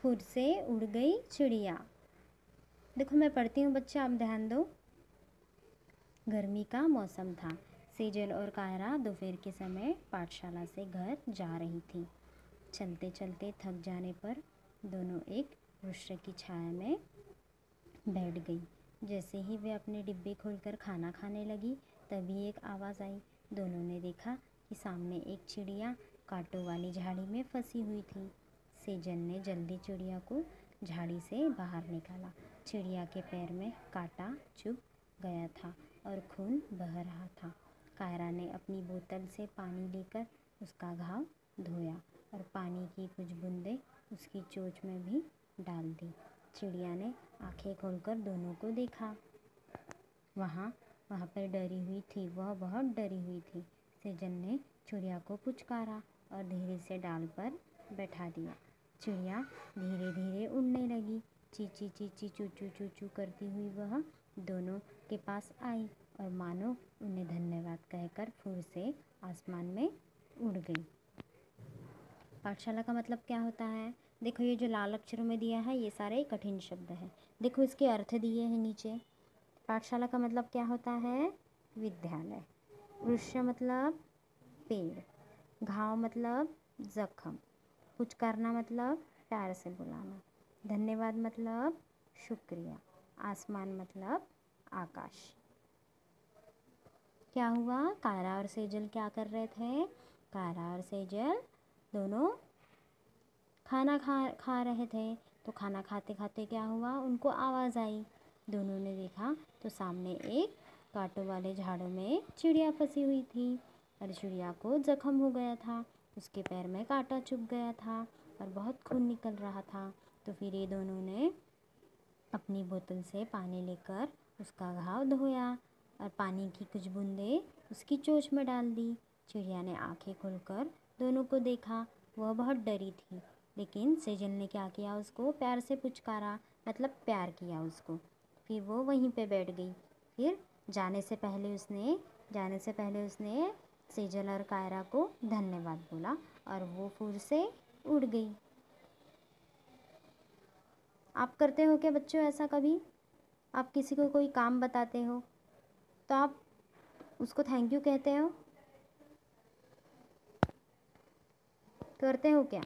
फुर से उड़ गई चिड़िया। देखो मैं पढ़ती हूँ बच्चे, आप ध्यान दो। गर्मी का मौसम था। सेजल और कायरा दोपहर के समय पाठशाला से घर जा रही थी। चलते चलते थक जाने पर दोनों एक वृक्ष की छाया में बैठ गई। जैसे ही वे अपने डिब्बे खोलकर खाना खाने लगी, तभी एक आवाज़ आई। दोनों ने देखा कि सामने एक चिड़िया कांटों वाली झाड़ी में फंसी हुई थी। सेजल ने जल्दी चिड़िया को झाड़ी से बाहर निकाला। चिड़िया के पैर में कांटा चुभ गया था और खून बह रहा था। कायरा ने अपनी बोतल से पानी लेकर उसका घाव धोया और पानी की कुछ बूंदें उसकी चोंच में भी डाल दी। चिड़िया ने आंखें खोलकर दोनों को देखा। वहाँ पर डरी हुई थी, वह बहुत डरी हुई थी। सेजल ने चिड़िया को पुचकारा और धीरे से डाल पर बैठा दिया। चिड़िया धीरे धीरे उड़ने लगी। चींची चींची चू चू चू चू करती हुई वह दोनों के पास आई और मानो उन्हें धन्यवाद कहकर फुर से आसमान में उड़ गई। पाठशाला का मतलब क्या होता है? देखो ये जो लाल अक्षरों में दिया है ये सारे कठिन शब्द हैं। देखो इसके अर्थ दिए हैं नीचे। पाठशाला का मतलब क्या होता है? विद्यालय। वृक्ष मतलब पेड़। घाव मतलब जख्म। पुचकारना मतलब प्यार से बुलाना। धन्यवाद मतलब शुक्रिया। आसमान मतलब आकाश। क्या हुआ? कायरा और सेजल क्या कर रहे थे? कायरा और सेजल दोनों खाना खा रहे थे। तो खाना खाते खाते क्या हुआ? उनको आवाज़ आई। दोनों ने देखा तो सामने एक कांटों वाले झाड़ों में चिड़िया फंसी हुई थी और चिड़िया को जख्म हो गया था। उसके पैर में कांटा चुभ गया था और बहुत खून निकल रहा था। तो फिर ये दोनों ने अपनी बोतल से पानी लेकर उसका घाव धोया और पानी की कुछ बूंदें उसकी चोंच में डाल दी। चिड़िया ने आंखें खोलकर दोनों को देखा। वह बहुत डरी थी, लेकिन सेजल ने क्या किया? उसको प्यार से पुचकारा, मतलब प्यार किया उसको। फिर वो वहीं पे बैठ गई। फिर जाने से पहले उसने सेजल और कायरा को धन्यवाद बोला और वो फुर से उड़ गई। आप करते हो क्या बच्चों ऐसा कभी? आप किसी को कोई काम बताते हो तो आप उसको थैंक यू कहते हो? करते हो क्या?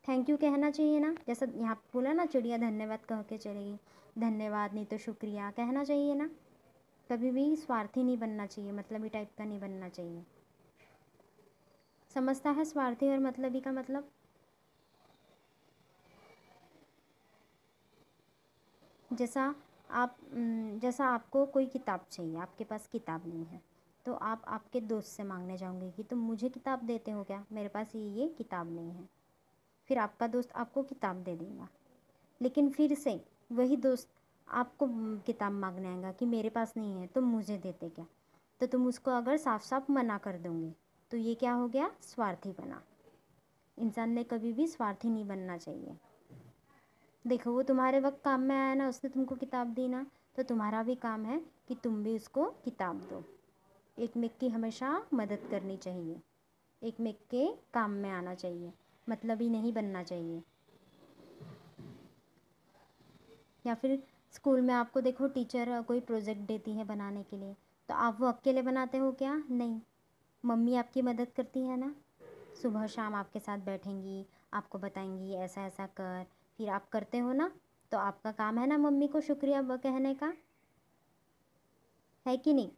थैंक यू कहना चाहिए ना। जैसा यहाँ बोला ना, चिड़िया धन्यवाद कह के चलेगी। धन्यवाद नहीं तो शुक्रिया कहना चाहिए ना। कभी भी स्वार्थी नहीं बनना चाहिए, मतलबी टाइप का नहीं बनना चाहिए। समझता है स्वार्थी और मतलबी का मतलब? जैसा आपको कोई किताब चाहिए, आपके पास किताब नहीं है तो आप आपके दोस्त से मांगने जाओगे कि तुम मुझे किताब देते हो क्या, मेरे पास ये किताब नहीं है। फिर आपका दोस्त आपको किताब दे देगा, लेकिन फिर से वही दोस्त आपको किताब मांगने आएगा कि मेरे पास नहीं है, तुम मुझे देते क्या। तो तुम उसको अगर साफ साफ मना कर दोगे तो ये क्या हो गया? स्वार्थी बना। इंसान ने कभी भी स्वार्थी नहीं बनना चाहिए। देखो वो तुम्हारे वक्त काम में आया ना, उसने तुमको किताब दी ना, तो तुम्हारा भी काम है कि तुम भी उसको किताब दो। एक मेक की हमेशा मदद करनी चाहिए, एक मेक के काम में आना चाहिए, मतलबी नहीं बनना चाहिए। या फिर स्कूल में आपको देखो टीचर कोई प्रोजेक्ट देती है बनाने के लिए, तो आप वो अकेले बनाते हो क्या? नहीं, मम्मी आपकी मदद करती है ना। सुबह शाम आपके साथ बैठेंगी, आपको बताएंगी ऐसा ऐसा कर, फिर आप करते हो ना। तो आपका काम है ना मम्मी को शुक्रिया कहने का, है कि नहीं?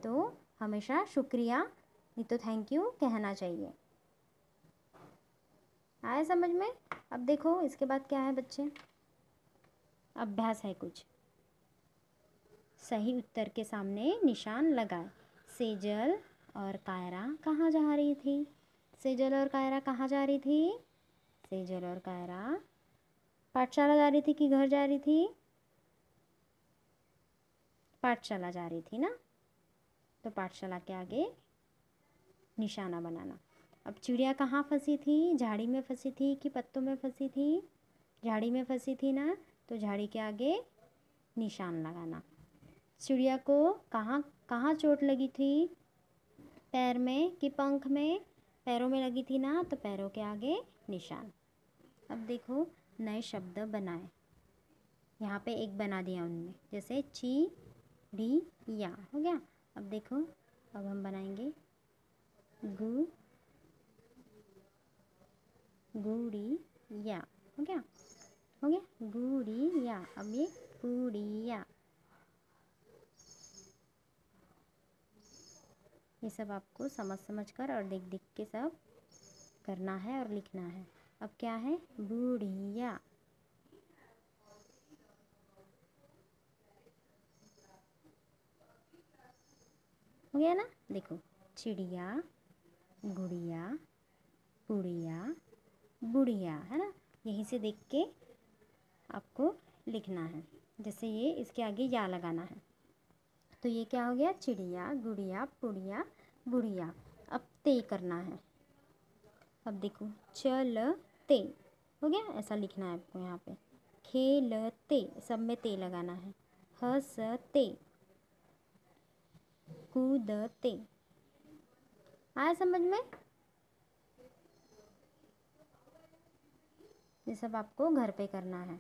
तो हमेशा शुक्रिया नहीं तो थैंक यू कहना चाहिए। आया समझ में? अब देखो इसके बाद क्या है बच्चे? अभ्यास है कुछ। सही उत्तर के सामने निशान लगाए। सेजल और कायरा कहाँ जा रही थी? सेजल और कायरा कहाँ जा रही थी? सेजल और कायरा पाठशाला जा रही थी कि घर जा रही थी? पाठशाला जा रही थी ना। तो पाठशाला के आगे निशाना बनाना। अब चिड़िया कहाँ फंसी थी? झाड़ी में फंसी थी कि पत्तों में फंसी थी? झाड़ी में फंसी थी ना, तो झाड़ी के आगे निशान लगाना। चिड़िया को कहाँ कहाँ चोट लगी थी? पैर में कि पंख में? पैरों में लगी थी ना, तो पैरों के आगे निशान। अब देखो नए शब्द बनाए, यहाँ पे एक बना दिया उनमें, जैसे चिड़िया हो गया। अब देखो, अब हम बनाएंगे गुड़िया, हो गया गुड़िया। अब ये गुड़िया, ये सब आपको समझ कर और देख देख के सब करना है और लिखना है। अब क्या है, बुढ़िया। हो गया ना। देखो, चिड़िया, गुड़िया, पुड़िया, बुढ़िया, है ना। यहीं से देख के आपको लिखना है। जैसे ये इसके आगे या लगाना है, तो ये क्या हो गया, चिड़िया, गुड़िया, पुड़िया, बुढ़िया। अब ते करना है। अब देखो, चलते, हो गया। ऐसा लिखना है आपको यहाँ पे। खेलते, सब में ते लगाना है। हंसते, कूदते। आया समझ में। ये सब आपको घर पे करना है।